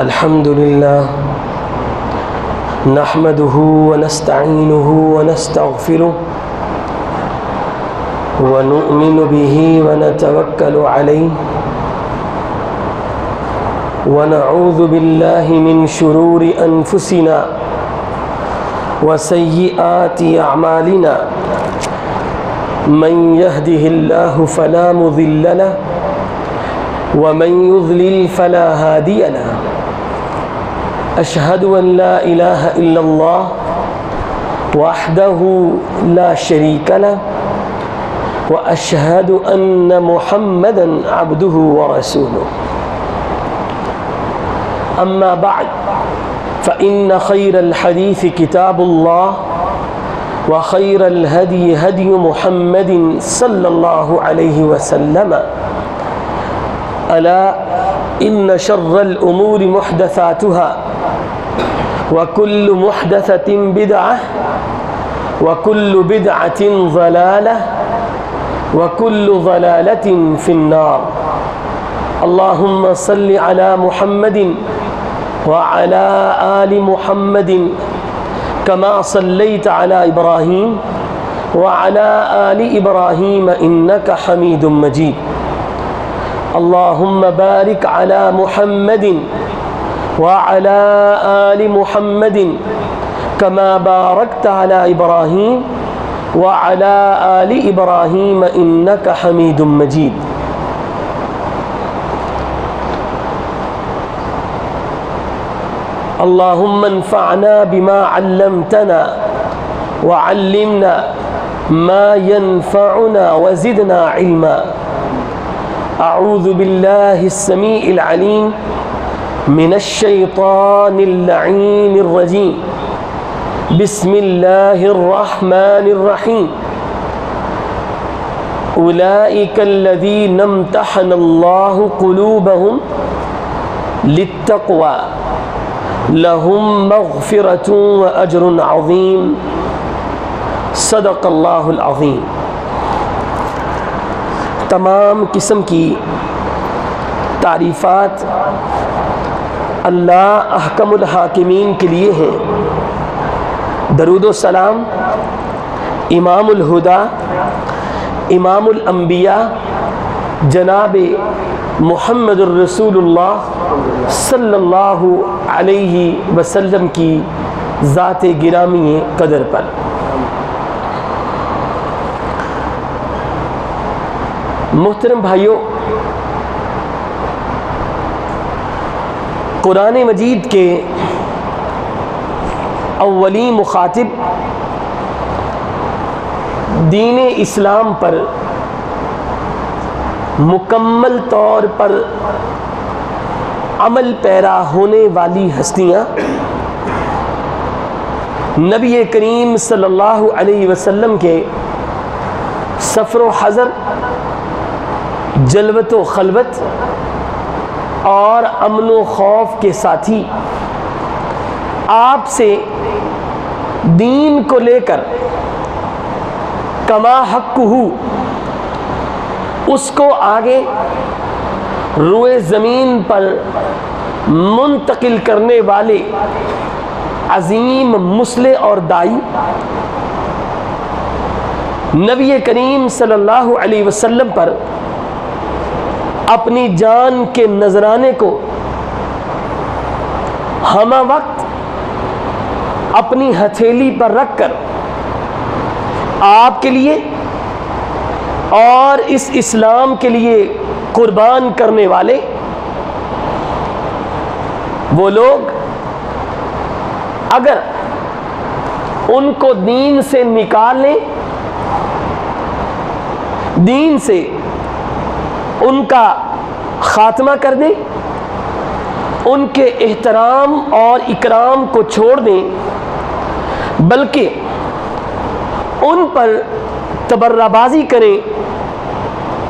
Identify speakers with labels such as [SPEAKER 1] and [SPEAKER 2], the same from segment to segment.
[SPEAKER 1] الحمد لله نحمده ونستعينه ونستغفره ونؤمن به ونتوكل عليه ونعوذ بالله من شرور أنفسنا وسيئات أعمالنا من يهده الله فلا مضل له ومن يضلل فلا هادي له أشهد أن لا إله إلا الله وحده لا شريك له وأشهد أن محمدا عبده ورسوله أما بعد فإن خير الحديث كتاب الله وخير الهدي هدي محمد صلى الله عليه وسلم ألا إن شر الأمور محدثاتها وكل محدثة بدعة وكل بدعة ضلالة وكل ضلالة في النار اللهم صل على محمد وعلى آل محمد كما صليت على إبراهيم وعلى آل إبراهيم إنك حميد مجيد اللهم بارك على محمد وعلى آل محمد كما باركت على إبراهيم وعلى آل إبراهيم إنك حميد مجيد اللهم انفعنا بما علمتنا وعلمنا ما ينفعنا وزدنا علما أعوذ بالله السميع العليم من الشيطان اللعين الرجيم بسم الله الرحمن الرحيم أولئك الذين امتحن الله قلوبهم للتقوى لهم مغفرة وأجر عظيم صدق اللہ العظیم۔ تمام قسم کی تعریفات اللہ احکم الحاکمین کے لیے ہیں۔ درود و سلام امام الہدا امام الانبیاء جناب محمد الرسول اللہ صلی اللہ علیہ وسلم کی ذات گرامی قدر پر۔ محترم بھائیوں، قرآن مجید کے اولی مخاطب دین اسلام پر مکمل طور پر عمل پیرا ہونے والی ہستیاں نبی کریم صلی اللہ علیہ وسلم کے سفر و حضر، جلوت و خلوت اور امن و خوف کے ساتھی آپ سے دین کو لے کر کما حق اس کو آگے روئے زمین پر منتقل کرنے والے عظیم مصلح اور دائی نبی کریم صلی اللہ علیہ وسلم پر اپنی جان کے نذرانے کو ہمہ وقت اپنی ہتھیلی پر رکھ کر آپ کے لیے اور اس اسلام کے لیے قربان کرنے والے وہ لوگ اگر ان کو دین سے نکال لیں، دین سے ان کا خاتمہ کر دیں، ان کے احترام اور اکرام کو چھوڑ دیں، بلکہ ان پر تبرہ بازی کریں،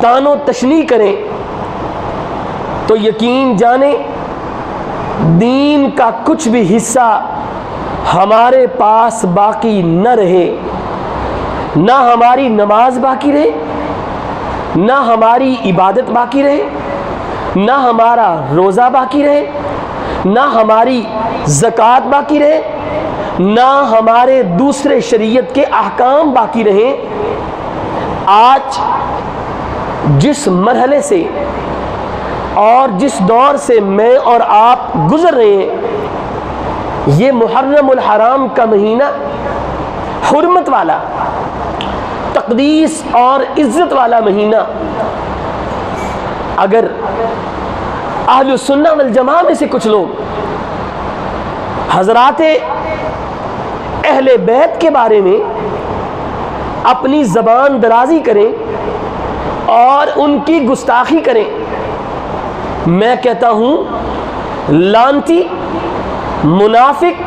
[SPEAKER 1] طعن و تشنیع کریں، تو یقین جانیں دین کا کچھ بھی حصہ ہمارے پاس باقی نہ رہے، نہ ہماری نماز باقی رہے، نہ ہماری عبادت باقی رہے، نہ ہمارا روزہ باقی رہے، نہ ہماری زکوٰۃ باقی رہے، نہ ہمارے دوسرے شریعت کے احکام باقی رہیں۔ آج جس مرحلے سے اور جس دور سے میں اور آپ گزر رہے ہیں، یہ محرم الحرام کا مہینہ حرمت والا، تقدیس اور عزت والا مہینہ، اگر اہل السنہ والجماعہ میں سے کچھ لوگ حضرات اہل بیت کے بارے میں اپنی زبان درازی کریں اور ان کی گستاخی کریں، میں کہتا ہوں لعنتی، منافق،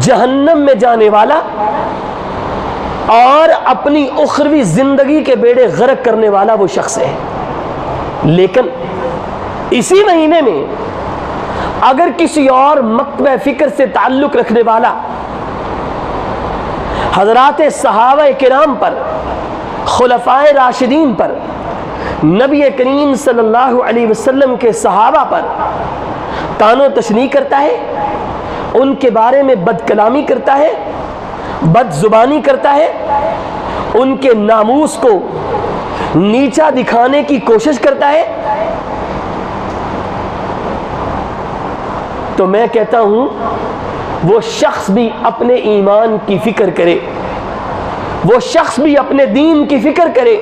[SPEAKER 1] جہنم میں جانے والا اور اپنی اخروی زندگی کے بیڑے غرق کرنے والا وہ شخص ہے۔ لیکن اسی مہینے میں اگر کسی اور مکتبہ فکر سے تعلق رکھنے والا حضرات صحابہ کرام پر، خلفائے راشدین پر، نبی کریم صلی اللہ علیہ وسلم کے صحابہ پر طعن و تشنیع کرتا ہے، ان کے بارے میں بد کلامی کرتا ہے، بد زبانی کرتا ہے، ان کے ناموس کو نیچا دکھانے کی کوشش کرتا ہے، تو میں کہتا ہوں وہ شخص بھی اپنے ایمان کی فکر کرے، وہ شخص بھی اپنے دین کی فکر کرے،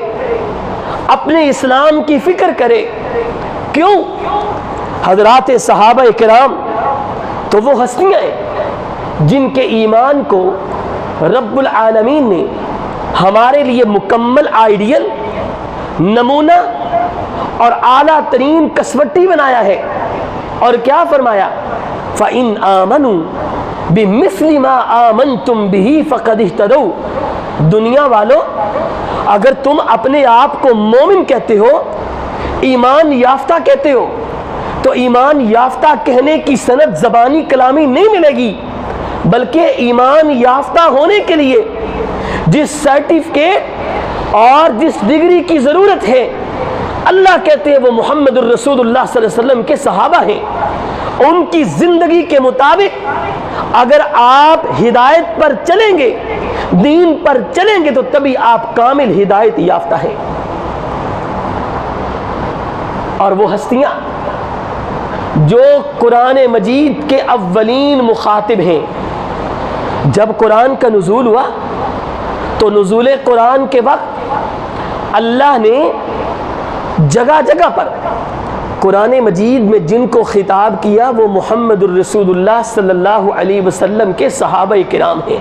[SPEAKER 1] اپنے اسلام کی فکر کرے۔ کیوں؟ حضرات صحابہ کرام تو وہ ہستیاں ہیں جن کے ایمان کو رب العالمین نے ہمارے لیے مکمل آئیڈیل، نمونہ اور اعلیٰ ترین کسوٹی بنایا ہے، اور کیا فرمایا؟ فَإِنْ آمَنُوا بِمِثْلِ مَا آمَنْتُمْ بِهِ فَقَدِ اهْتَدَوْا۔ دنیا والوں، اگر تم اپنے آپ کو مومن کہتے ہو، ایمان یافتہ کہتے ہو، تو ایمان یافتہ کہنے کی سند زبانی کلامی نہیں ملے گی، بلکہ ایمان یافتہ ہونے کے لیے جس سرٹیفکیٹ اور جس ڈگری کی ضرورت ہے، اللہ کہتے ہیں وہ محمد الرسول اللہ صلی اللہ علیہ وسلم کے صحابہ ہیں۔ ان کی زندگی کے مطابق اگر آپ ہدایت پر چلیں گے، دین پر چلیں گے، تو تبھی آپ کامل ہدایت یافتہ ہیں۔ اور وہ ہستیاں جو قرآن مجید کے اولین مخاطب ہیں، جب قرآن کا نزول ہوا تو نزول قرآن کے وقت اللہ نے جگہ جگہ پر قرآن مجید میں جن کو خطاب کیا وہ محمد الرسول اللہ صلی اللہ علیہ وسلم کے صحابہ کرام ہیں۔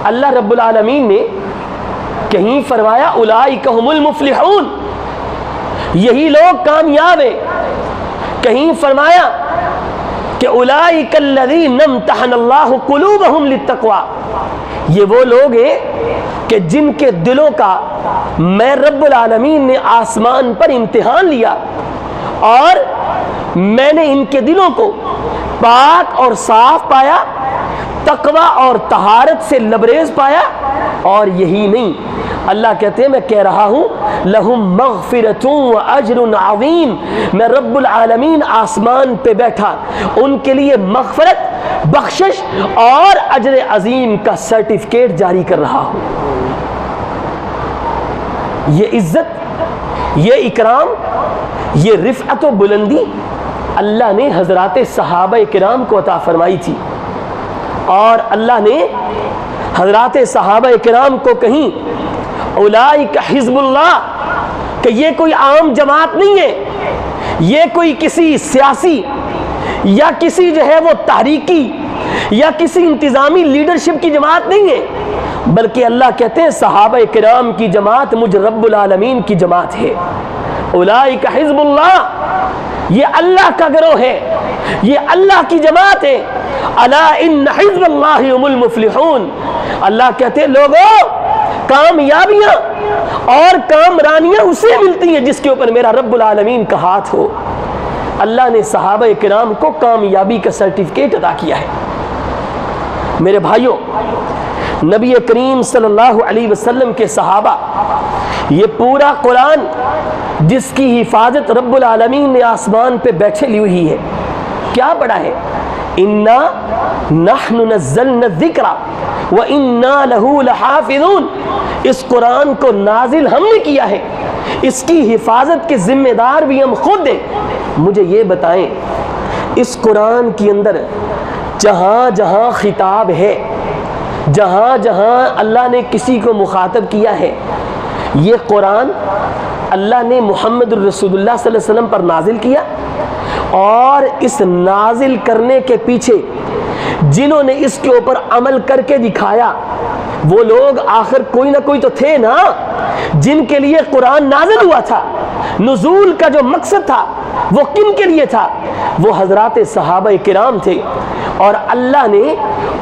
[SPEAKER 1] اللہ رب العالمین نے کہیں فرمایا اولئک ھم المفلحون، یہی لوگ کامیاب ہیں۔ کہیں فرمایا کہ اولئک الذین امتحن اللہ قلوبہم للتقوی، یہ وہ لوگ ہیں کہ جن کے دلوں کا میں رب العالمین نے آسمان پر امتحان لیا اور میں نے ان کے دلوں کو پاک اور صاف پایا، تقوی اور طہارت سے لبریز پایا۔ اور یہی نہیں، اللہ کہتے ہیں میں کہہ رہا ہوں لہم مغفرۃ و اجر عظیم، میں رب العالمین آسمان پہ بیٹھا ان کے لیے مغفرت، بخشش اور اجر عظیم کا سرٹیفکیٹ جاری کر رہا ہوں۔ یہ عزت، یہ اکرام، یہ رفعت و بلندی اللہ نے حضرات صحابہ کرام کو عطا فرمائی تھی، اور اللہ نے حضرات صحابہ کرام کو کہیں اولئک حزب اللہ، کہ یہ کوئی عام جماعت نہیں ہے، یہ کوئی کسی سیاسی یا کسی جو ہے وہ تحریکی یا کسی انتظامی لیڈرشپ کی جماعت نہیں ہے، بلکہ اللہ کہتے ہیں صحابہ کرام کی جماعت مجھ رب العالمین کی جماعت ہے۔ اولئک حزب اللہ، یہ اللہ کا گروہ ہے، یہ اللہ کی جماعت ہے۔ الا ان حزب اللہ هم المفلحون، اللہ کہتے ہیں لوگوں، کامیابیاں اور کامرانیاں اسے ملتی ہیں جس کے اوپر میرا رب العالمین کا ہاتھ ہو۔ اللہ نے صحابہ کرام کو کامیابی کا سرٹیفکیٹ عطا کیا ہے۔ میرے بھائیوں، نبی کریم صلی اللہ علیہ وسلم کے صحابہ، یہ پورا قرآن جس کی حفاظت رب العالمین نے آسمان پہ بیٹھے لی ہوئی ہے. کیا پڑھا ہے؟ انا نحن نزلنا الذکر وانا له لحافظون. اس قرآن کو نازل ہم نے کیا ہے، اس کی حفاظت کے ذمہ دار بھی ہم خود ہیں. مجھے یہ بتائیں، اس قرآن کے اندر جہاں جہاں خطاب ہے، جہاں جہاں اللہ نے کسی کو مخاطب کیا ہے، یہ قرآن اللہ نے محمد الرسول اللہ صلی اللہ علیہ وسلم پر نازل کیا، اور اس نازل کرنے کے پیچھے جنہوں نے اس کے اوپر عمل کر کے دکھایا وہ لوگ آخر کوئی نہ کوئی تو تھے نا، جن کے لیے قرآن نازل ہوا تھا. نزول کا جو مقصد تھا وہ کن کے لیے تھا؟ وہ حضرات صحابہ کرام تھے. اور اللہ نے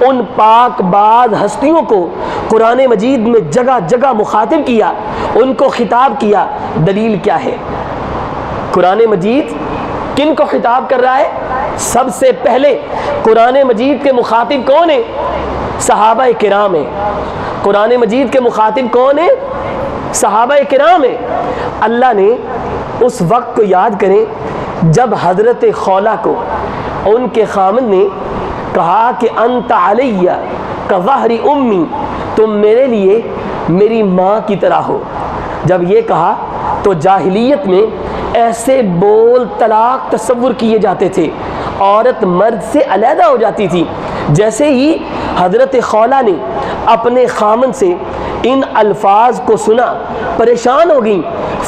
[SPEAKER 1] ان پاک باز ہستیوں کو قرآن مجید میں جگہ جگہ مخاطب کیا، ان کو خطاب کیا. دلیل کیا ہے؟ قرآن مجید کن کو خطاب کر رہا ہے؟ سب سے پہلے قرآن مجید کے مخاطب کون ہیں؟ صحابہ کرام ہیں. قرآن مجید کے مخاطب کون ہیں؟ صحابہ کرام ہیں. اللہ نے اس وقت کو یاد کریں جب حضرت خولہ کو ان کے خامن نے کہا کہ انت علیہ کظہر امی، تم میرے لیے میری ماں کی طرح ہو. جب یہ کہا تو جاہلیت میں ایسے بول طلاق تصور کیے جاتے تھے، عورت مرد سے علیحدہ ہو جاتی تھی. جیسے ہی حضرت خولہ نے اپنے خامن سے ان الفاظ کو سنا، پریشان ہو گئیں،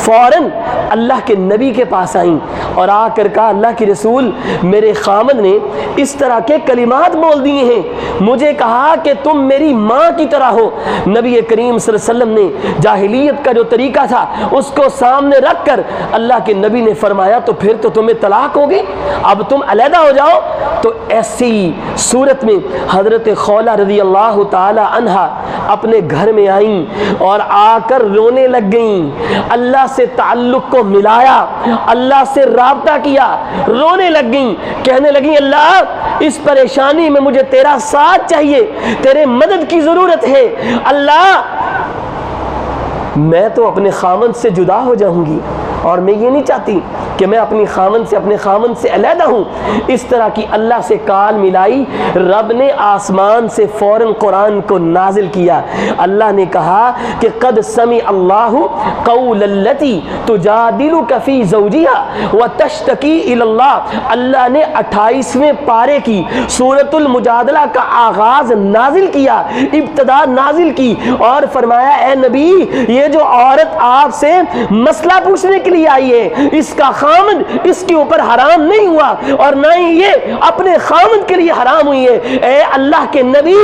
[SPEAKER 1] فوراً اللہ کے نبی کے پاس آئیں اور آ کر کہا اللہ کے رسول، میرے خامن نے اس طرح کے کلمات بول دیے ہیں، مجھے کہا کہ تم میری ماں کی طرح ہو. نبی کریم صلی اللہ علیہ وسلم نے جاہلیت کا جو طریقہ تھا اس کو سامنے رکھ کر اللہ کے نبی نے فرمایا تو پھر تو تمہیں طلاق ہوگی، اب تم علیحدہ ہو جاؤ. تو ایسی صورت میں حضرت خولہ رضی اللہ تعالی عنہا اپنے گھر میں آئیں اور آ کر رونے لگ گئیں. اللہ سے تعلق کو ملایا، اللہ سے رابطہ کیا، رونے لگ گئیں، کہنے لگیں اللہ اس پریشانی میں مجھے تیرا ساتھ چاہیے، تیرے مدد کی ضرورت ہے. اللہ میں تو اپنے خامن سے جدا ہو جاؤں گی اور میں یہ نہیں چاہتی کہ میں اپنے خامن سے علیحدہ ہوں. اس طرح کی اللہ سے کال ملائی. رب نے آسمان سے فوراً قرآن کو نازل کیا. اللہ نے کہا کہ قد سمع اللہ قول التی تجادلک فی زوجها وتشتکی الی اللہ. اللہ نے 28ویں پارے کی سورۃ المجادلہ کا آغاز نازل کیا، ابتدا نازل کی اور فرمایا اے نبی یہ جو عورت آپ سے مسئلہ پوچھنے کے لیے آئی ہے اس کا خامن اس کے اوپر حرام نہیں ہوا اور نہ ہی یہ اپنے خامن کے لیے حرام ہوئی ہے. اے اللہ کے نبی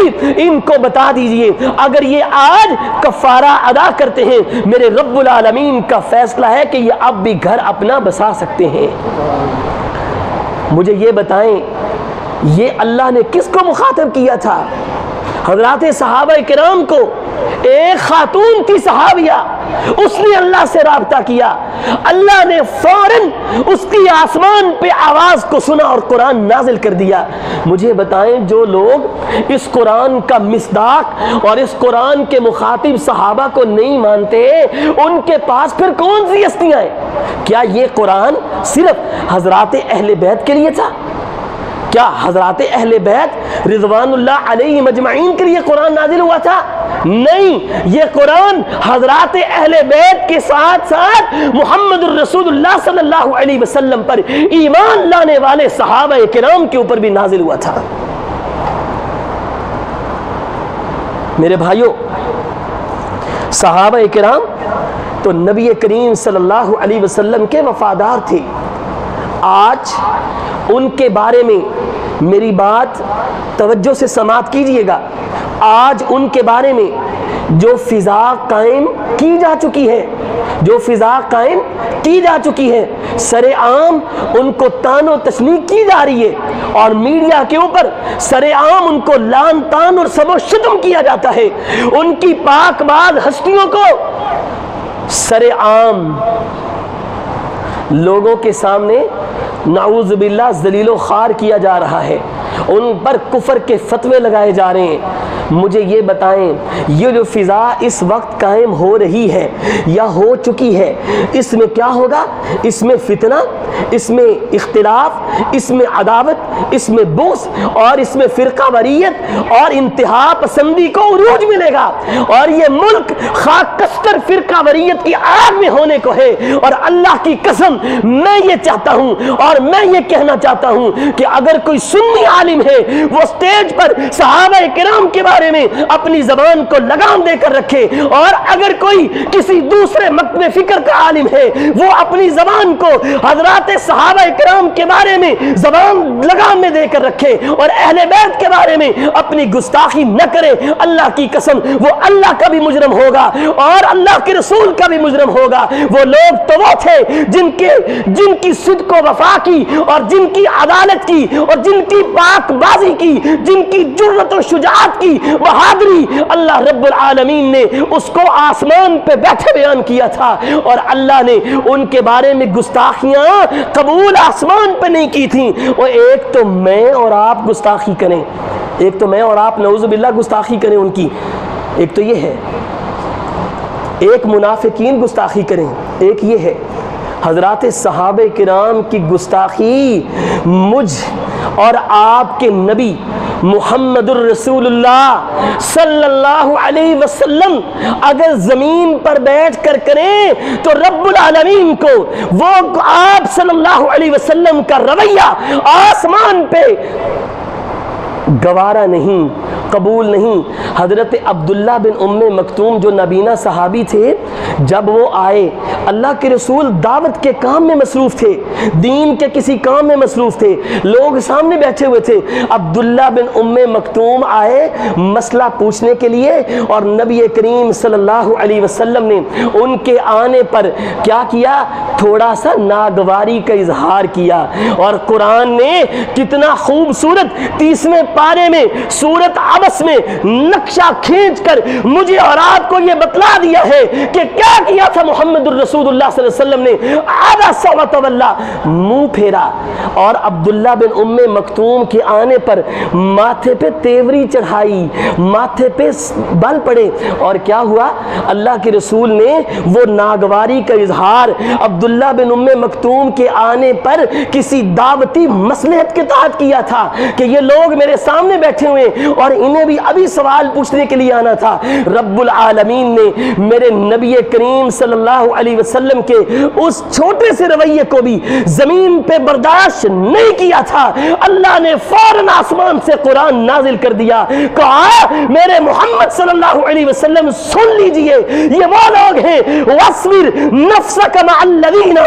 [SPEAKER 1] ان کو بتا دیجئے اگر یہ آج کفارہ ادا کرتے ہیں میرے رب العالمین کا فیصلہ ہے کہ یہ اب بھی گھر اپنا بسا سکتے ہیں. مجھے یہ بتائیں یہ اللہ نے کس کو مخاطب کیا تھا؟ حضرات صحابہ کرام کو. ایک خاتون تھی صحابیہ، اس نے اللہ سے رابطہ کیا، اللہ نے فوراً اس کی آسمان پہ آواز کو سنا اور قرآن نازل کر دیا. مجھے بتائیں جو لوگ اس قرآن کا مصداق اور اس قرآن کے مخاطب صحابہ کو نہیں مانتے ان کے پاس پھر کون سی ہستیاں ہیں؟ کیا یہ قرآن صرف حضرات اہل بیت کے لیے تھا؟ کیا حضرات اہل بیت رضوان اللہ علیہ مجمعین کے لیے قرآن نازل ہوا تھا؟ نہیں، یہ قرآن حضرات اہل بیت کے ساتھ ساتھ محمد الرسول اللہ صلی اللہ علیہ وسلم پر ایمان لانے والے صحابہ کرام کے اوپر بھی نازل ہوا تھا. میرے بھائیوں، صحابہ کرام تو نبی کریم صلی اللہ علیہ وسلم کے وفادار تھے. آج ان کے بارے میں میری بات توجہ سے سماعت کیجئے گا. آج ان کے بارے میں جو فضا قائم کی جا چکی ہے، سر عام ان کو تان و تشنیع کی جا رہی ہے اور میڈیا کے اوپر سر عام ان کو لان تان اور سب و شتم کیا جاتا ہے. ان کی پاک باز ہستیوں کو سر عام لوگوں کے سامنے نعوذ باللہ ذلیل و خوار کیا جا رہا ہے. ان پر کفر کے فتوے لگائے جا رہے ہیں. مجھے یہ بتائیں یہ جو فضا اس وقت قائم ہو رہی ہے یا ہو چکی ہے, اس میں کیا ہوگا؟ اس میں فتنہ, اس میں اختلاف, اس میں عداوت, اس میں بغض اور اس میں فرقہ واریت اور انتہا پسندی کو عروج ملے گا, اور یہ ملک خاک کستر فرقہ واریت کی آگ میں ہونے کو ہے. اور اللہ کی قسم میں یہ چاہتا ہوں اور میں یہ کہنا چاہتا ہوں کہ اگر کوئی سنی عالم ہے وہ سٹیج پر صحابہ کرام کے بارے میں اپنی زبان کو لگام دے کر رکھے, اور اگر کوئی کسی دوسرے مکتب فکر کا عالم ہے وہ اپنی زبان کو حضرات صحابہ کرام کے بارے میں زبان لگام میں دے کر رکھے اور اہل بیت کے بارے میں اپنی گستاخی نہ کرے, اللہ کی قسم وہ اللہ کا بھی مجرم ہوگا اور اللہ کے رسول کا بھی مجرم ہوگا. وہ لوگ تو وہ تھے جن کی صدق و وفا کی اور جن کی عدالت کی اور جن کی پاک بازی کی, جن کی جرأت و شجاعت کی بہادری اللہ رب العالمین نے اس کو آسمان پہ بیٹھے بیان کیا تھا, اور اللہ نے ان کے بارے میں گستاخیاں قبول آسمان پہ نہیں کی تھیں. اور ایک تو میں اور آپ گستاخی کریں, ایک تو میں اور آپ نعوذ باللہ گستاخی کریں ان کی, ایک تو یہ ہے, ایک منافقین گستاخی کریں, ایک یہ ہے. حضرات صحابہ کرام کی گستاخی مجھ اور آپ کے نبی محمد الرسول اللہ صلی اللہ علیہ وسلم اگر زمین پر بیٹھ کر کریں تو رب العالمین کو وہ آپ صلی اللہ علیہ وسلم کا رویہ آسمان پہ گوارا نہیں, قبول نہیں. حضرت عبداللہ بن ام مکتوم جو نبینا صحابی تھے, جب وہ آئے اللہ کے رسول دعوت کے کام میں مصروف تھے, دین کے کسی کام میں مصروف تھے, لوگ سامنے بیٹھے ہوئے تھے. عبداللہ بن ام مکتوم آئے مسئلہ پوچھنے کے لیے, اور نبی کریم صلی اللہ علیہ وسلم نے ان کے آنے پر کیا کیا؟ تھوڑا سا ناگواری کا اظہار کیا. اور قرآن نے کتنا خوبصورت 30ویں پارے میں سورت عبس میں نقشہ کھینچ کر مجھے اور آپ کو یہ بتلا دیا ہے کہ کیا کیا تھا محمد الرسول اللہ صلی اللہ علیہ وسلم نے. عبس وتولى, منہ پھیرا, اور عبداللہ بن ام مکتوم کے آنے پر ماتھے پہ تیوری چڑھائی, ماتھے پہ بل پڑے, اور کیا ہوا؟ اللہ کے رسول نے وہ ناگواری کا اظہار عبداللہ بن ام مکتوم کے آنے پر کسی دعوتی مصلحت کے تحت کیا تھا کہ یہ لوگ میرے سامنے بیٹھے ہوئے اور انہیں بھی ابھی سوال پوچھنے کے لیے آنا تھا. رب العالمین نے میرے نبی کریم صلی اللہ علیہ وسلم کے اس چھوٹے سے رویے کو بھی زمین پہ برداشت نہیں کیا تھا. اللہ نے فوراً آسمان سے قرآن نازل کر دیا, کہا میرے محمد صلی اللہ علیہ وسلم سن لیجئے, یہ وہ لوگ ہیں وَاصْبِرْ نَفْسَكَ مَعَ الَّذِينَ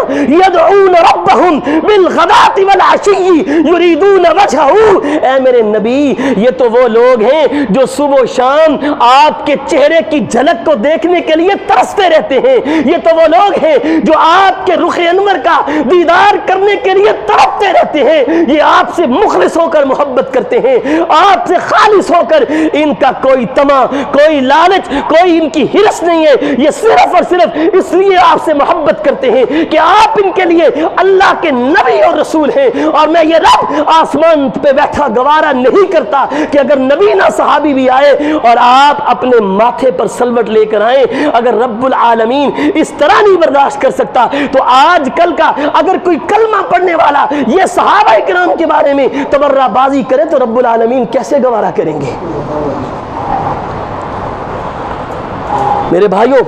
[SPEAKER 1] يَدْعُونَ رَبَّهُمْ بِالْغَدَاةِ وَالْعَشِيِّ يُرِيدُونَ وَجْهَهُ. اے میرے نبی, یہ تو وہ لوگ ہیں جو صبح و شام آپ کے چہرے کی جھلک کو دیکھنے کے لیے ترستے رہتے ہیں. یہ تو وہ لوگ ہیں جو آپ کے رخ انور کا دیدار کرنے کے لیے تڑپتے رہتے ہیں. یہ آپ سے مخلص ہو کر محبت کرتے ہیں, آپ سے خالص ہو کر ان کا کوئی طمع, کوئی لالچ, کوئی ان کی ہرس نہیں ہے. یہ صرف اور صرف اس لیے آپ سے محبت کرتے ہیں کہ آپ ان کے لیے اللہ کے نبی اور رسول ہیں. اور میں یہ رب آسمان پہ بیٹھا گوارا نہیں کرتا کہ اگر نبی نہ صحابی بھی آئے اور آپ اپنے ماتھے پر سلوٹ لے کر آئیں, اگر رب العالمین اس طرح نہیں برداشت کر سکتا تو آج کل کا اگر کوئی کلمہ پڑھنے والا یہ صحابہ کرام کے بارے میں تبرہ بازی کرے تو رب العالمین کیسے گوارا کریں گے؟ میرے بھائیوں,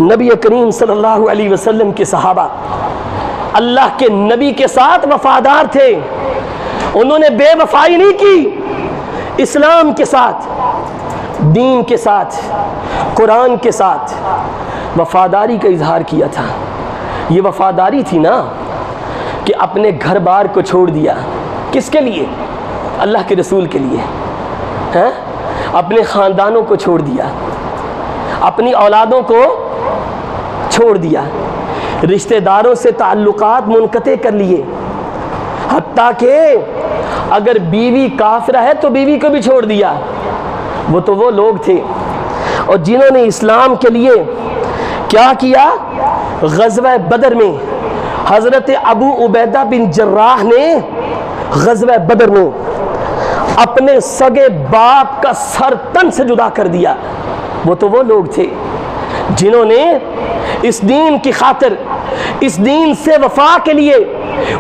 [SPEAKER 1] نبی کریم صلی اللہ علیہ وسلم کے صحابہ اللہ کے نبی کے ساتھ وفادار تھے. انہوں نے بے وفائی نہیں کی, اسلام کے ساتھ, دین کے ساتھ, قرآن کے ساتھ وفاداری کا اظہار کیا تھا. یہ وفاداری تھی نا کہ اپنے گھر بار کو چھوڑ دیا. کس کے لیے؟ اللہ کے رسول کے لیے. اپنے خاندانوں کو چھوڑ دیا, اپنی اولادوں کو چھوڑ دیا, رشتہ داروں سے تعلقات منقطع کر لیے, حتیٰ کہ اگر بیوی کافرہ ہے تو بیوی کو بھی چھوڑ دیا. وہ تو وہ لوگ تھے اور جنہوں نے اسلام کے لیے کیا کیا؟ غزوہ بدر میں حضرت ابو عبیدہ بن جراح نے غزوہ بدر میں اپنے سگے باپ کا سر تن سے جدا کر دیا، وہ تو وہ لوگ تھے جنہوں نے اس دین کی خاطر، اس دین سے وفا کے لیے،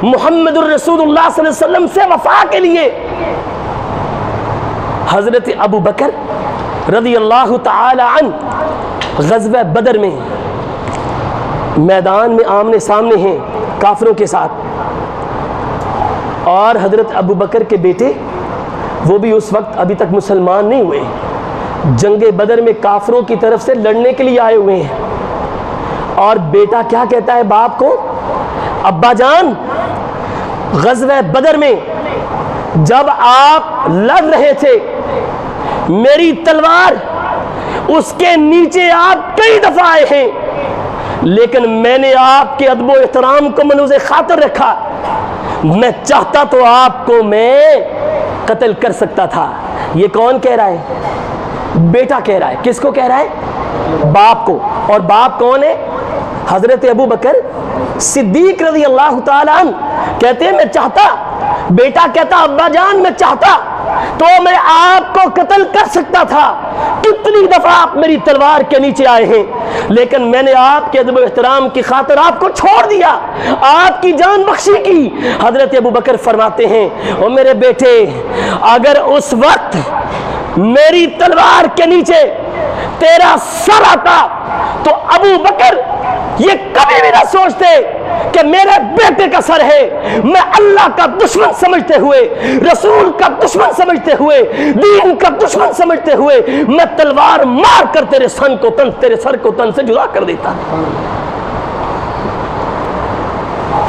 [SPEAKER 1] محمد الرسول اللہ صلی اللہ علیہ وسلم سے وفا کے لیے حضرت ابو بکر رضی اللہ تعالی عنہ غزوہ بدر میں میدان میں آمنے سامنے ہیں کافروں کے ساتھ، اور حضرت ابو بکر کے بیٹے وہ بھی اس وقت ابھی تک مسلمان نہیں ہوئے، جنگ بدر میں کافروں کی طرف سے لڑنے کے لیے آئے ہوئے ہیں، اور بیٹا کیا کہتا ہے باپ کو، ابا جان غزوہ بدر میں جب آپ لڑ رہے تھے میری تلوار اس کے نیچے آپ کئی دفعہ آئے ہیں، لیکن میں نے آپ کے ادب و احترام کو ملحوظ خاطر رکھا، میں چاہتا تو آپ کو میں قتل کر سکتا تھا۔ یہ کون کہہ رہا ہے؟ بیٹا کہہ رہا ہے۔ کس کو کہہ رہا ہے؟ باپ کو۔ اور باپ کون ہے؟ حضرت ابو بکر صدیق رضی اللہ تعالی عنہ کہتے ہیں میں چاہتا، بیٹا کہتا ابا جان میں چاہتا تو میں آپ کو قتل کر سکتا تھا، کتنی دفعہ آپ میری تلوار کے نیچے آئے ہیں، لیکن میں نے آپ کے ادب و احترام کی خاطر آپ کو چھوڑ دیا، آپ کی جان بخشی کی۔ حضرت ابو بکر فرماتے ہیں او میرے بیٹے، اگر اس وقت میری تلوار کے نیچے تیرا سر آتا تو ابو بکر یہ کبھی بھی نہ سوچتے کہ میرے بیٹے کا سر ہے، میں اللہ کا دشمن سمجھتے ہوئے، رسول کا دشمن سمجھتے ہوئے، دین کا دشمن سمجھتے ہوئے میں تلوار مار کر تیرے سر کو تن سے جدا کر دیتا۔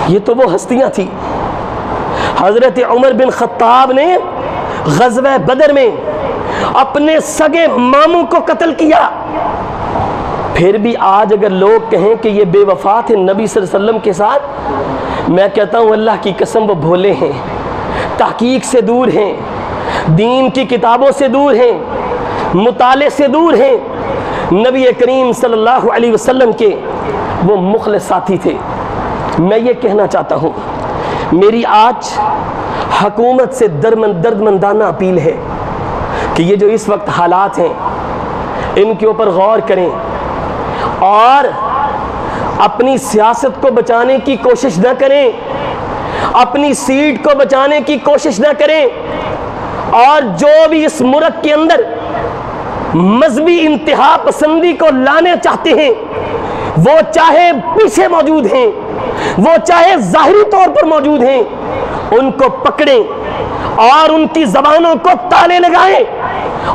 [SPEAKER 1] یہ تو وہ ہستیاں تھی۔ حضرت عمر بن خطاب نے غزوہ بدر میں اپنے سگے ماموں کو قتل کیا، پھر بھی آج اگر لوگ کہیں کہ یہ بے وفا تھے نبی صلی اللہ علیہ وسلم کے ساتھ، میں کہتا ہوں اللہ کی قسم وہ بھولے ہیں، تحقیق سے دور ہیں، دین کی کتابوں سے دور ہیں، مطالعے سے دور ہیں۔ نبی کریم صلی اللہ علیہ وسلم کے وہ مخلص ساتھی تھے۔ میں یہ کہنا چاہتا ہوں، میری آج حکومت سے دردمندانہ اپیل ہے کہ یہ جو اس وقت حالات ہیں ان کے اوپر غور کریں اور اپنی سیاست کو بچانے کی کوشش نہ کریں، اپنی سیٹ کو بچانے کی کوشش نہ کریں، اور جو بھی اس ملک کے اندر مذہبی انتہا پسندی کو لانے چاہتے ہیں، وہ چاہے پیچھے موجود ہیں، وہ چاہے ظاہری طور پر موجود ہیں، ان کو پکڑیں اور ان کی زبانوں کو تالے لگائیں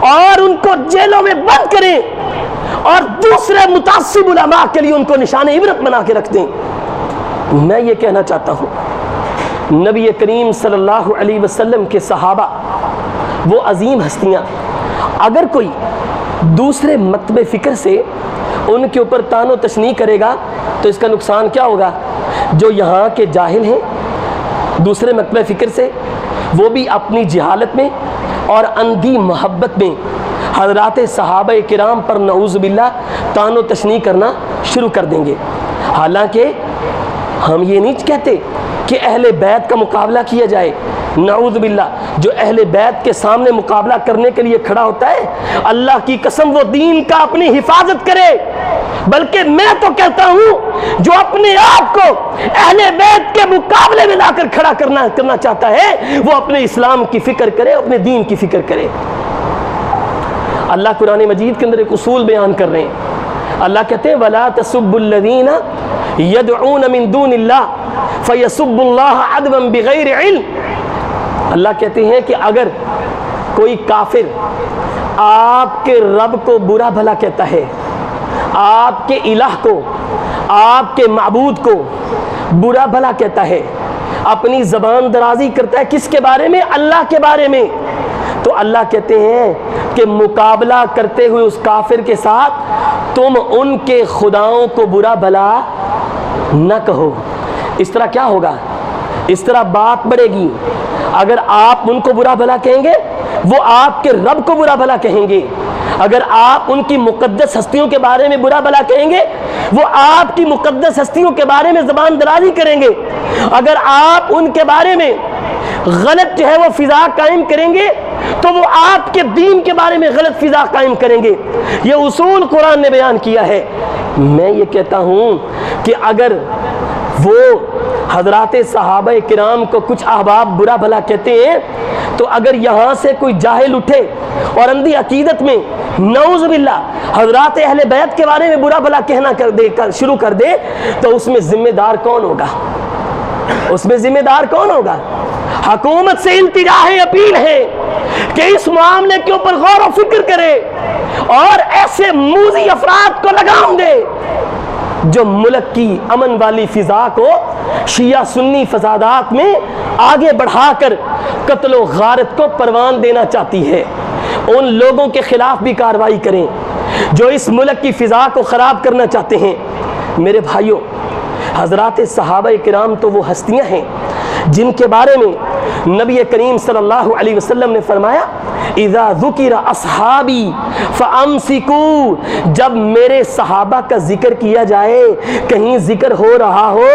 [SPEAKER 1] اور ان کو جیلوں میں بند کریں، اور دوسرے متعصب علماء کے لیے ان کو نشان عبرت بنا کے رکھ دیں۔ میں یہ کہنا چاہتا ہوں، نبی کریم صلی اللہ علیہ وسلم کے صحابہ وہ عظیم ہستیاں، اگر کوئی دوسرے مکتب فکر سے ان کے اوپر تان و تشنیع کرے گا تو اس کا نقصان کیا ہوگا؟ جو یہاں کے جاہل ہیں دوسرے مکتب فکر سے، وہ بھی اپنی جہالت میں اور اندھی محبت میں حضرات صحابہ کرام پر نعوذ باللہ تان و تشنیع کرنا شروع کر دیں گے۔ حالانکہ ہم یہ نہیں کہتے کہ اہل بیت کا مقابلہ کیا جائے، نعوذ باللہ جو اہل بیت کے سامنے مقابلہ کرنے کے لیے کھڑا ہوتا ہے اللہ کی قسم وہ دین کا اپنی حفاظت کرے، بلکہ میں تو کہتا ہوں جو اپنے آپ کو اہل بیت کے مقابلے میں لا کر کھڑا کرنا چاہتا ہے وہ اپنے اسلام کی فکر کرے، اپنے دین کی فکر کرے۔ اللہ قرآن مجید کے اندر ایک اصول بیان کر رہے ہیں، اللہ کہتے ہیں وَلَا تَسُبُّ الَّذِينَ يَدْعُونَ مِن دُونِ اللَّهِ فَيَسُبُّ اللَّهَ عَدْوًا بِغَيْرِ عِلْمٍ۔ اللہ کہتے ہیں کہ اگر کوئی کافر آپ کے رب کو برا بھلا کہتا ہے، آپ کے الہ کو، آپ کے معبود کو برا بھلا کہتا ہے، اپنی زبان درازی کرتا ہے کس کے بارے میں؟ اللہ کے بارے میں، تو اللہ کہتے ہیں کہ مقابلہ کرتے ہوئے اس کافر کے ساتھ تم ان کے خداؤں کو برا بھلا نہ کہو۔ اس طرح کیا ہوگا؟ اس طرح بات بڑھے گی۔ اگر آپ ان کو برا بھلا کہیں گے وہ آپ کے رب کو برا بھلا کہیں گے، اگر آپ ان کی مقدس ہستیوں کے بارے میں برا بھلا کہیں گے وہ آپ کی مقدس ہستیوں کے بارے میں زبان درازی کریں گے، اگر آپ ان کے بارے میں غلط جو ہے وہ فضا قائم کریں گے تو وہ آپ کے دین کے بارے میں غلط فضا قائم کریں گے. یہ اصول قرآن نے بیان کیا ہے. میں یہ کہتا ہوں کہ اگر وہ حضرات صحابہ کرام کو کچھ احباب برا بھلا کہتے ہیں تو اگر یہاں سے کوئی جاہل اٹھے اور اندھی عقیدت میں نعوذ باللہ حضرات اہل بیت کے بارے میں برا بھلا کہنا شروع کر دے تو اس میں ذمہ دار کون ہوگا؟ اس میں ذمہ دار کون ہوگا؟ حکومت سے التجا ہے، اپیل ہے کہ اس معاملے کے اوپر غور و فکر کرے اور ایسے موذی افراد کو لگام دے جو ملک کی امن والی فضا کو شیعہ سنی فسادات میں آگے بڑھا کر قتل و غارت کو پروان دینا چاہتی ہے. ان لوگوں کے خلاف بھی کارروائی کریں جو اس ملک کی فضا کو خراب کرنا چاہتے ہیں. میرے بھائیوں، حضرات صحابہ کرام تو وہ ہستیاں ہیں جن کے بارے میں نبی کریم صلی اللہ علیہ وسلم نے فرمایا اذا ذکر اصحابی فامسکوا، جب میرے صحابہ کا ذکر کیا جائے، کہیں ذکر ہو رہا ہو،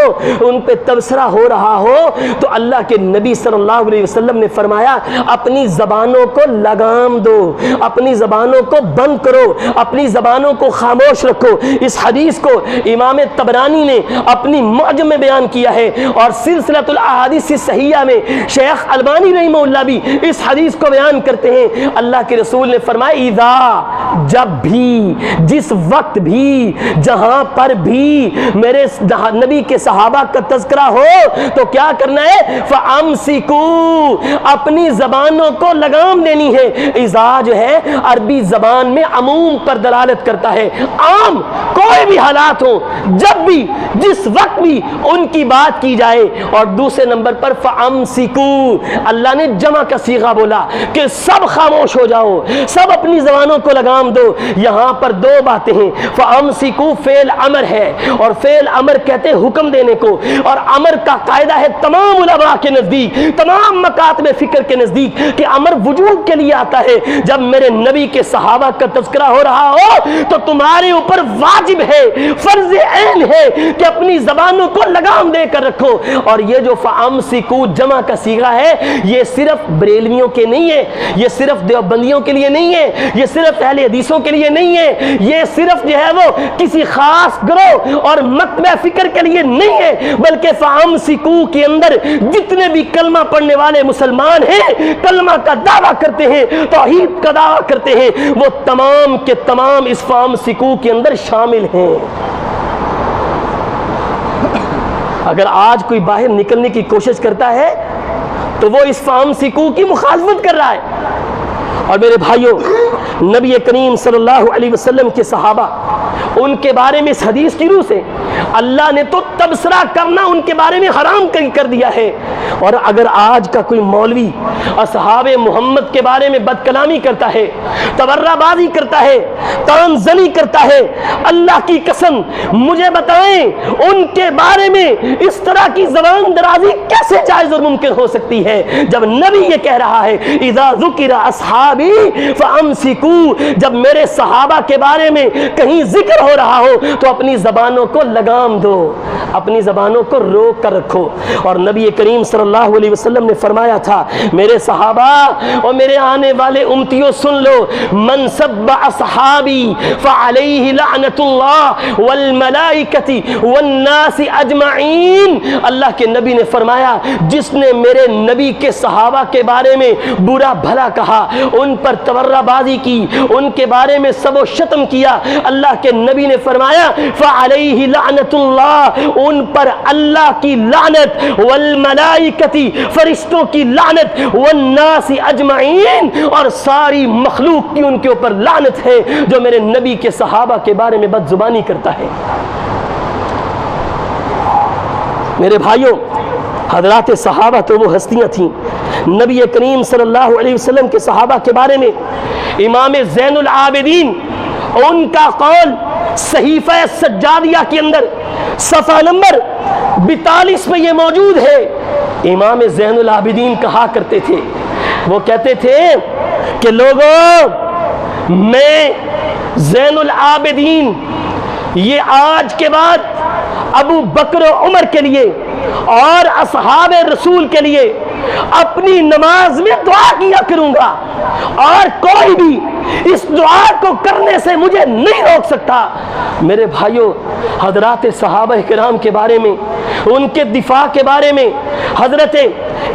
[SPEAKER 1] ان پہ تبصرہ ہو رہا ہو، تو اللہ کے نبی صلی اللہ علیہ وسلم نے فرمایا اپنی زبانوں کو لگام دو، اپنی زبانوں کو بند کرو، اپنی زبانوں کو خاموش رکھو. اس حدیث کو امام طبرانی نے اپنی معجم میں بیان کیا ہے اور سلسلۃ الاحادیث الصحیحہ میں شیخ البانی رحمہ اللہ بھی اس حدیث کو بیان کرتے ہیں. اللہ کے رسول نے فرمایا اذا، جب بھی، جس وقت بھی، جہاں پر بھی میرے نبی کے صحابہ کا تذکرہ ہو تو کیا کرنا ہے؟ فَأَمْسِكُوا، اپنی زبانوں کو لگام دینی ہے. اذا جو ہے عربی زبان میں عموم پر دلالت کرتا ہے، عام کوئی بھی حالات ہو، جب بھی، جس وقت بھی ان کی بات کی جائے. اور دوسرے نمبر پر فَأَمْسِكُوا، اللہ نے جمع کا صیغہ بولا کہ سب خاموش ہو جاؤ، سب اپنی زبانوں کو لگام دو. یہاں پر دو باتیں ہیں. فَأَمْسِكُوا فعل امر ہے اور فعل امر کہتے ہیں حکم دینے کو، اور امر کا قاعدہ ہے تمام علماء کے نزدیک، تمام مکاتب فکر کے نزدیک کہ امر وجوب کے لیے آتا ہے. جب میرے نبی کے صحابہ کا تذکرہ ہو رہا ہو تو تمہارے اوپر واجب ہے، فرض عین ہے کہ اپنی زبانوں کو لگام دے کر رکھو. اور یہ جو فَأَمْسِكُوا جمع کا صیغہ ہے یہ صرف بریلویوں کے نہیں ہے، یہ صرف دیوبندیوں کے لیے نہیں ہے، یہ صرف اہل حدیثوں کے لیے نہیں ہے، یہ صرف جو ہے وہ کسی خاص گروہ اور مکتبہ فکر کے لیے نہیں ہے، بلکہ فَأَمْسِكُوا کے اندر جتنے بھی کلمہ پڑھنے والے مسلمان ہیں، کلمہ کا دعویٰ کرتے ہیں، توحید کا دعویٰ کرتے ہیں، وہ تمام کے تمام اس فَأَمْسِكُوا کے اندر شامل ہیں. اگر آج کوئی باہر نکلنے کی کوشش کرتا ہے تو وہ اس فَأَمْسِكُوا کی مخالفت کر رہا ہے. اور میرے بھائیوں، نبی کریم صلی اللہ علیہ وسلم کے صحابہ، ان کے بارے میں اس حدیث کی روح سے اللہ نے تو تبصرہ کرنا ان کے بارے میں حرام کر دیا ہے. اور اگر آج کا کوئی مولوی اصحاب محمد کے بارے میں بد کلامی کرتا ہے، تبرہ بازی کرتا ہے، طعن زنی کرتا ہے، اللہ کی قسم مجھے بتائیں ان کے بارے میں اس طرح کی زبان درازی کیسے جائز اور ممکن ہو سکتی ہے جب نبی یہ کہہ رہا ہے اذا ذکر اصحابی فامسکوا، جب میرے صحابہ کے بارے میں کہیں ذکر ہو رہا ہو تو اپنی زبانوں کو لگام دو، اپنی زبانوں کو روک کر رکھو. اور نبی کریم صلی اللہ علیہ وسلم نے فرمایا تھا میرے صحابہ اور میرے آنے والے امتیوں سن لو، من سب اصحابی فعلیہ لعنت اللہ والملائکۃ والناس اجمعین. اللہ کے نبی نے فرمایا جس نے میرے نبی کے صحابہ کے بارے میں برا بھلا کہا، ان پر تبرہ بازی کی، ان کے بارے میں سب و شتم کیا، اللہ کے نبی نے فرمایا فعلیہ لعنت اللہ، ان پر اللہ کی لعنت، والملائکۃ فرشتوں کی لعنت، والناس اجمعین اور ساری مخلوق کی ان کے اوپر لعنت ہے جو میرے نبی کے صحابہ کے بارے میں بد زبانی کرتا ہے. میرے بھائیوں، حضرات صحابہ تو وہ ہستیاں تھیں. نبی کریم صلی اللہ علیہ وسلم کے صحابہ کے بارے میں امام زین العابدین ان کا قول صحیفہ سجادیہ کے اندر صفحہ نمبر 42 میں یہ موجود ہے. امام زین العابدین کہا کرتے تھے، وہ کہتے تھے کہ لوگوں، میں زین العابدین یہ آج کے بعد ابو بکر و عمر کے لیے اور اصحاب رسول کے لیے اپنی نماز میں دعا کیا کروں گا اور کوئی بھی اس دعا کو کرنے سے مجھے نہیں روک سکتا۔ میرے بھائیوں، حضرات صحابہ کرام کے بارے میں، ان کے دفاع کے بارے میں حضرت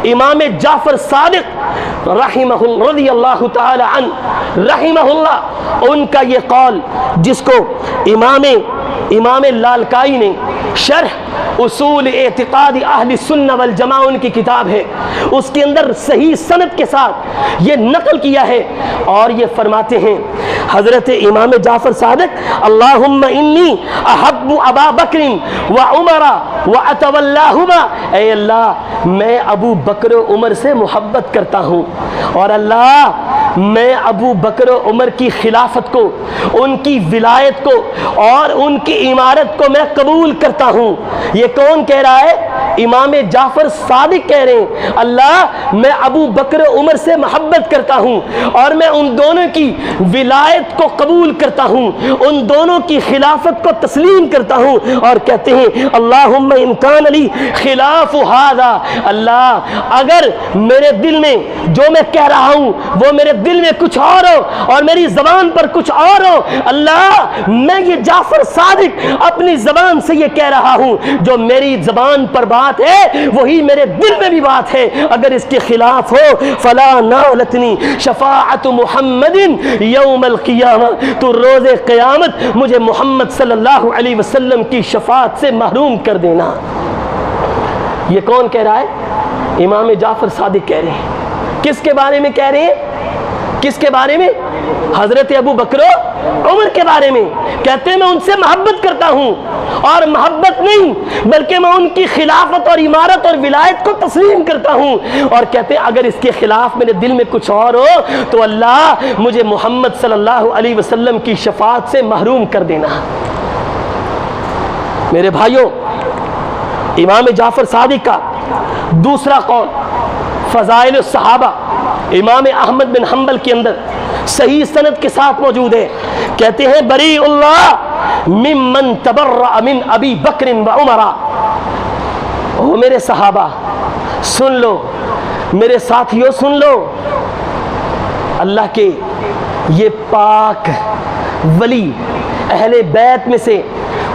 [SPEAKER 1] امام جعفر صادق رضی اللہ تعالی عنہ رحمہ اللہ، ان کا یہ قول جس کو امام لالکائی نے شرح اصول اعتقاد اہل سنہ والجماعہ ان کی کتاب ہے، اس کے اندر صحیح سند کے ساتھ یہ نقل کیا ہے، اور یہ فرماتے ہیں حضرت امام جعفر صادق، اللہم انی احب ابا بکر و عمر و اتولاہما، اے اللہ میں ابو بکر و عمر سے محبت کرتا ہوں، اور اللہ میں ابو بکر و عمر کی خلافت کو، ان کی ولایت کو اور ان کی امارت کو میں قبول کرتا ہوں۔ یہ کون کہہ رہا ہے؟ امام جعفر صادق کہہ رہے ہیں، اللہ میں ابو بکر و عمر سے محبت کرتا ہوں اور میں ان دونوں کی ولایت کو قبول کرتا ہوں، ان دونوں کی خلافت کو تسلیم کرتا ہوں، اور کہتے ہیں اللہم ان کان لی خلاف ھذا، اللہ اگر میرے دل میں جو میں کہہ رہا ہوں وہ میرے دل میں کچھ اور ہو اور میری زبان پر کچھ اور ہو، اللہ میں یہ جعفر صادق اپنی زبان سے یہ کہہ رہا ہوں، جو میری زبان پر بات ہے وہی میرے دل میں بھی بات ہے، اگر اس کے خلاف ہو فلا نالتنی شفاعت محمد یوم القیامہ، تو روز قیامت مجھے محمد صلی اللہ علیہ وسلم کی شفاعت سے محروم کر دینا۔ یہ کون کہہ رہا ہے؟ امام جعفر صادق کہہ رہے ہیں۔ کس کے بارے میں کہہ رہے ہیں؟ کس کے بارے میں؟ حضرت ابو بکر و عمر کے بارے میں۔ کہتے ہیں میں ان سے محبت کرتا ہوں، اور محبت نہیں بلکہ میں ان کی خلافت اور امارت اور ولایت کو تسلیم کرتا ہوں، اور کہتے ہیں اگر اس کے خلاف میرے دل میں کچھ اور ہو تو اللہ مجھے محمد صلی اللہ علیہ وسلم کی شفاعت سے محروم کر دینا۔ میرے بھائیوں، امام جعفر صادق کا دوسرا قول فضائل الصحابہ امام احمد بن حنبل کے اندر صحیح سند کے ساتھ موجود ہے۔ کہتے ہیں بری اللہ ممن تبرأ من ابی بکر و عمر، او میرے صحابہ سن لو، میرے ساتھیوں سن لو، اللہ کے یہ پاک ولی اہل بیت میں سے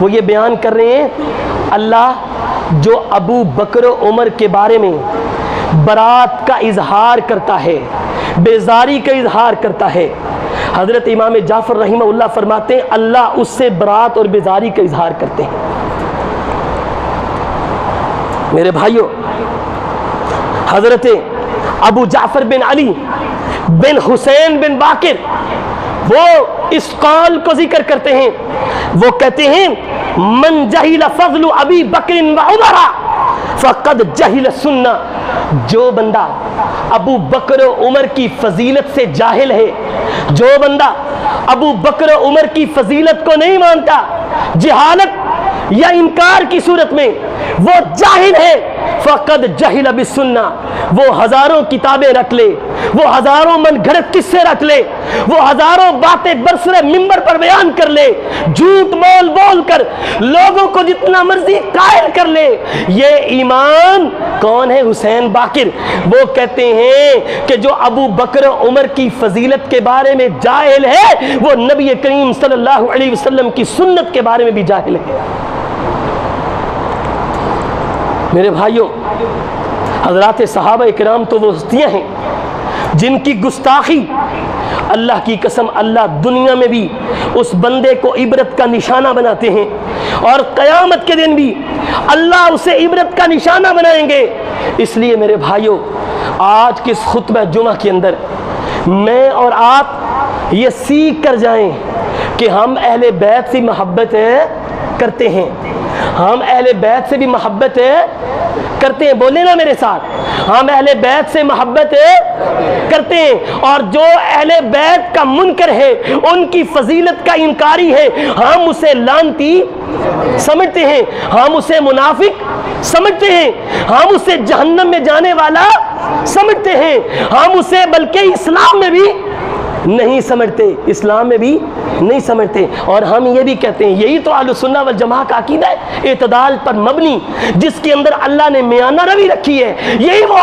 [SPEAKER 1] وہ یہ بیان کر رہے ہیں، اللہ جو ابو بکر و عمر کے بارے میں برات کا اظہار کرتا ہے، بیزاری کا اظہار کرتا ہے، حضرت امام جعفر رحمہ اللہ فرماتے ہیں اللہ اس سے برات اور بیزاری کا اظہار کرتے ہیں۔ میرے بھائیوں، حضرت ابو جعفر بن علی بن حسین بن باقر وہ اس قول کو ذکر کرتے ہیں، وہ کہتے ہیں من جہل فضل ابی بکر و عمر فقد جہل سنہ، جو بندہ ابو بکر و عمر کی فضیلت سے جاہل ہے، جو بندہ ابو بکر و عمر کی فضیلت کو نہیں مانتا، جہالت یا انکار کی صورت میں وہ جاہل ہے، فقد جہل بالسنہ، وہ ہزاروں کتابیں رکھ لے، وہ ہزاروں من گھڑت قصے رکھ لے، وہ ہزاروں باتیں برسر منبر پر بیان کر لے، جھوٹ بول بول کر لوگوں کو جتنا مرضی قائل کر لے، یہ امام کون ہے؟ حسین باقر، وہ کہتے ہیں کہ جو ابو بکر و عمر کی فضیلت کے بارے میں جاہل ہے وہ نبی کریم صلی اللہ علیہ وسلم کی سنت کے بارے میں بھی جاہل ہے۔ میرے بھائیوں، حضرات صحابہ کرام تو وہ ہستیاں ہیں جن کی گستاخی اللہ کی قسم اللہ دنیا میں بھی اس بندے کو عبرت کا نشانہ بناتے ہیں، اور قیامت کے دن بھی اللہ اسے عبرت کا نشانہ بنائیں گے۔ اس لیے میرے بھائیوں، آج کے اس خطبہ جمعہ کے اندر میں اور آپ یہ سیکھ کر جائیں کہ ہم اہل بیت سے محبت کرتے ہیں، ہم اہل بیت سے بھی محبت کرتے ہیں، بولے نا میرے ساتھ، ہم اہل بیت سے محبت کرتے ہیں، اور جو اہل بیت کا منکر ہے، ان کی فضیلت کا انکاری ہے، ہم اسے لعنتی سمجھتے ہیں، ہم اسے منافق سمجھتے ہیں، ہم اسے جہنم میں جانے والا سمجھتے ہیں، ہم اسے بلکہ اسلام میں بھی نہیں سمجھتے، اسلام میں بھی نہیں سمجھتے۔ اور ہم یہ بھی کہتے ہیں، یہی تو اہل سنہ والجماعہ کا عقیدہ ہے، اعتدال پر مبنی، جس کے اندر اللہ نے میانہ روی رکھی ہے، یہی وہ